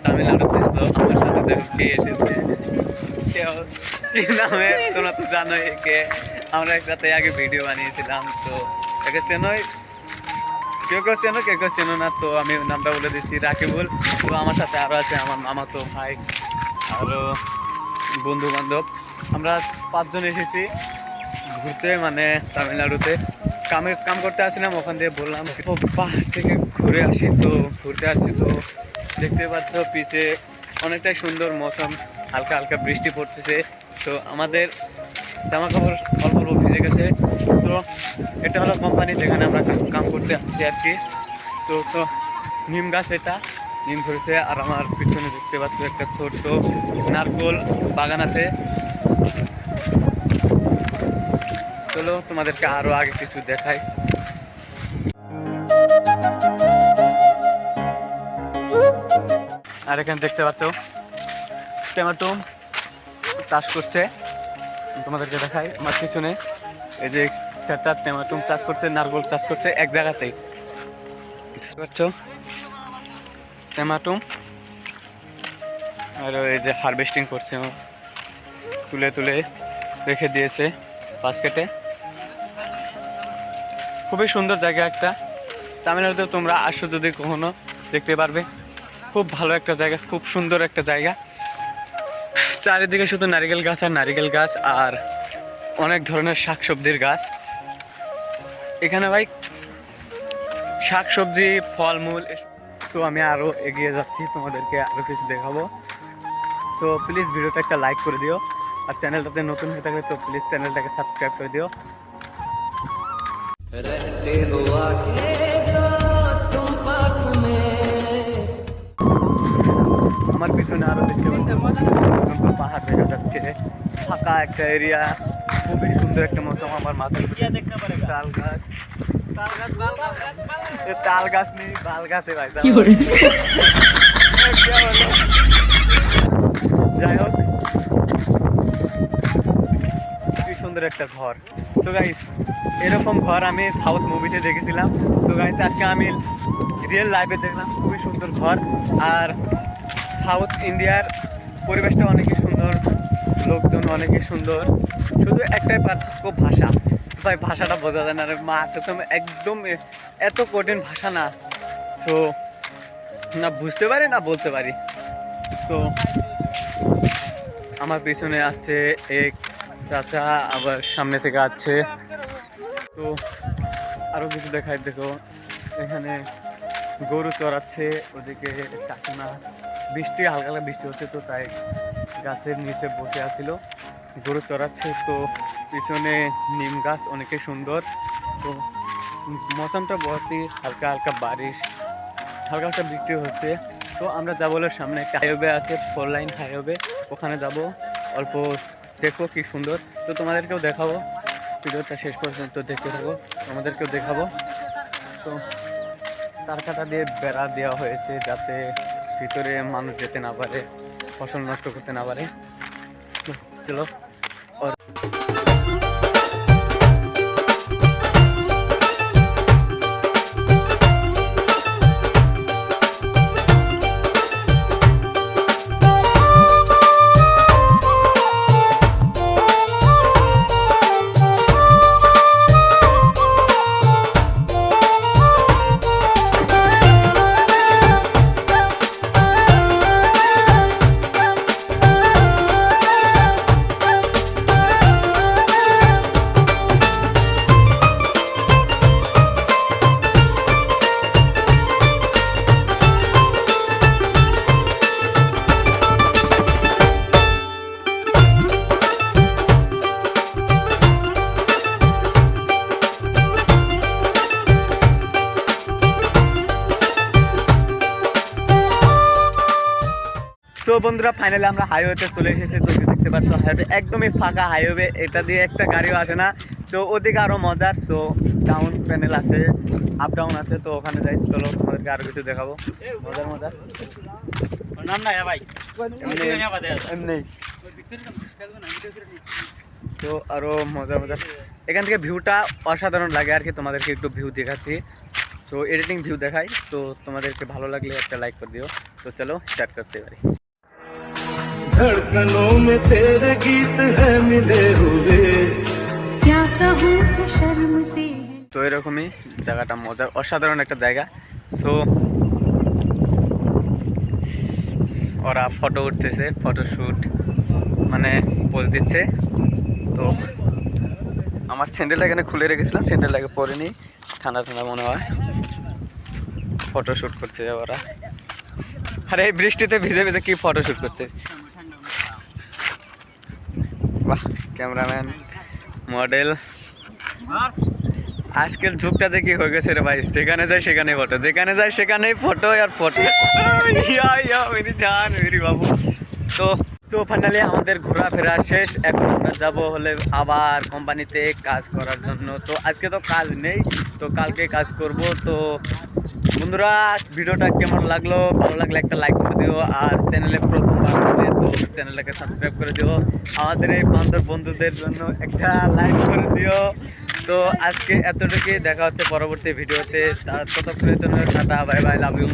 তামিলনাড়ুতে আমার সাথে দেখে এসেছে নামে তোমরা তো জানোই কে। আমরা একসাথে আগে ভিডিও বানিয়েছিলাম, তো একে চেনোই, কেউ কেউ চেনো কেউ কেউ চেনো না, তো আমি নামটা বলে দিচ্ছি রাকিবুল। তো আমার সাথে আরও আছে আমার মামাতো ভাই, আরও বন্ধু বান্ধব। আমরা 5 জন এসেছি ঘুরতে, মানে তামিলনাড়ুতে কাম করতে আসছিলাম। ওখান দিয়ে বললাম পাহাড় থেকে ঘুরে আসি, তো ঘুরতে আসছি। তো দেখতে পাচ্ছ পিছে অনেকটাই সুন্দর মৌসুম, হালকা হালকা বৃষ্টি পড়তেছে। তো আমাদের জামা কাপড় অল্প অল্প ভিজে গেছে। তো এটা হলো কোম্পানি যেখানে আমরা কাম করতে আসছি আর কি। তো তো নিম গাছ, এটা নিম ধরেছে। আর আমার পিছনে দেখতে পাচ্ছ একটা ছোট্ট নারকোল বাগান আছে। চলো তোমাদেরকে আরো আগে কিছু দেখাই। আর এখানে দেখতে পাচ্ছ টমেটো চাষ করছে, তোমাদেরকে দেখাই। আমার পিছনে এই যে একটা টমেটো চাষ করছে, নারকোল চাষ করছে এক জায়গাতেই, দেখতে পাচ্ছ টমেটো। আর এই যে হারভেস্টিং করছে, তুলে তুলে রেখে দিয়েছে বাস্কেটে। খুবই সুন্দর জায়গা একটা। তামিলনাড়ুতে তোমরা আসো যদি কখনো দেখতে পারবে, খুব ভালো একটা জায়গা, খুব সুন্দর একটা জায়গা। চারিদিকে শুধু নারিকেল গাছ আর নারিকেল গাছ, আর অনেক ধরনের শাকসবজির গাছ। এখানে ভাই শাকসবজি, ফলমূল। তো আমি আরও এগিয়ে যাচ্ছি, তোমাদেরকে আরও কিছু দেখাবো। তো প্লিজ ভিডিওটা একটা লাইক করে দিও, আর চ্যানেলটাতে নতুন হয়ে থাকলে তো প্লিজ চ্যানেলটাকে সাবস্ক্রাইব করে দিও। আমার পিছনে আরো দেখতে পাচ্ছি পাহাড় দেখা যাচ্ছে, ফাঁকা একটা এরিয়া, খুবই সুন্দর একটা মৌসুম। আমার মাথার তাল গাছ, তাল গাছ নেই, বাল গাছে ভাই। যাই হোক, খুবই সুন্দর একটা ঘর। তো গাইস, এরকম ঘর আমি সাউথ মুভিতে দেখেছিলাম। তো গাইস, আজকে আমি রিয়েল লাইফে দেখলাম খুবই সুন্দর ঘর। আর সাউথ ইন্ডিয়ার পরিবেশটা অনেকই সুন্দর, লোকজন অনেকই সুন্দর, শুধু একটাই পার্থক্য ভাষা। ভাই ভাষাটা বোঝা যায় না রে মা, একদম এত কঠিন ভাষা না। তো না বুঝতে পারি না বলতে পারি। তো আমার পিছনে আছে এক চাচা, আবার সামনে থেকে আসছে। তো আরো কিছু দেখাই, দেখো এখানে গরু চড়াচ্ছে, ওদিকে কাকিমা, বৃষ্টি হালকা হালকা বৃষ্টি হচ্ছে, তো তাই গাছের নিচে বসে আছিল, গরু চড়াচ্ছে। তো পিছনে নিম গাছ, অনেকে সুন্দর। তো মৌসুমটা বহুতই হালকা হালকা বারিশ, হালকা হালকা বৃষ্টি হচ্ছে। তো আমরা যাবো, সামনে একটা হাইওয়ে আছে, 4 লাইন হাইওয়ে, ওখানে যাব। অল্প দেখো কি সুন্দর। তো তোমাদেরকেও দেখাবো, ভিডিওটা শেষ পর্যন্ত দেখতে থাকো, তোমাদেরকেও দেখাবো। তো তার কাটা দিয়ে বেড়া দেওয়া হয়েছে, যাতে ভিতরে মানুষ যেতে না পারে, ফসল নষ্ট করতে না পারে। চলো। সো বন্ধুরা, ফাইনালি আমরা হাইওয়েতে চলে এসেছি। তো দেখতে পাচ্ছ হাইওয়ে একদমই ফাঁকা হাইওয়ে, এটা দিয়ে একটা গাড়িও আসে না। তো ওদিকে আরো মজার, তো ডাউন প্যানেল আছে, আপ ডাউন আছে, তো ওখানে যাই। চলো তোমাদেরকে আরো কিছু দেখাবো মজার মজার। নাম না ভাই, এমনি তো আরও মজা মজা এখান থেকে ভিউটা অসাধারণ লাগে আর কি। তোমাদেরকে একটু ভিউ দেখাচ্ছি। সো এডিটিং ভিউ দেখাই, তো তোমাদেরকে ভালো লাগলে একটা লাইক করে দিও। তো চলো স্টার্ট করতে পারি। धड़कनों में तेरे गीत है मिले हुए क्या कहूँ कि शर्म से है। তো এরকমই জায়গাটা মজার, অসাধারণ একটা জায়গা। সো ওরা ফটো উঠতেছে, ফটোশ্যুট মানে পোজ দিচ্ছে। তো আমার স্যান্ডেলটা এখানে খুলে রেখেছিলাম, স্যান্ডেলটাকে পরিনি, ঠান্ডা ঠান্ডা মনে হয়। ফটোশ্যুট করছে ওরা। আরে এই বৃষ্টিতে ভিজে ভিজে কি ফটোশ্যুট করছে। বাহ, ক্যামেরাম্যান, মডেল। আজকের যুগটা যে কি হয়ে গেছে রে ভাই, যেখানে যায় সেখানে ফটো, যেখানে যায় সেখানেই ফটো আর ফটো। মেরি জান, মেরি বাবু। তো ফাইনালি আমাদের ঘোরাফেরা শেষ। এখন আমরা যাবো হলে আবার কোম্পানিতে কাজ করার জন্য। তো আজকে তো কাজ নেই, তো কালকে কাজ করব। তো বন্ধুরা, ভিডিওটা কেমন লাগলো? ভালো লাগলে একটা লাইক করে দিও, আর চ্যানেলে প্রথমবার হলে তো চ্যানেলটাকে সাবস্ক্রাইব করে দিও। আমাদের এই বান্ধব বন্ধুদের জন্য একটা লাইক করে দিও। তো আজকে এতটুকুই, দেখা হচ্ছে পরবর্তী ভিডিওতে। ততক্ষণের জন্য tata, bye bye, love you.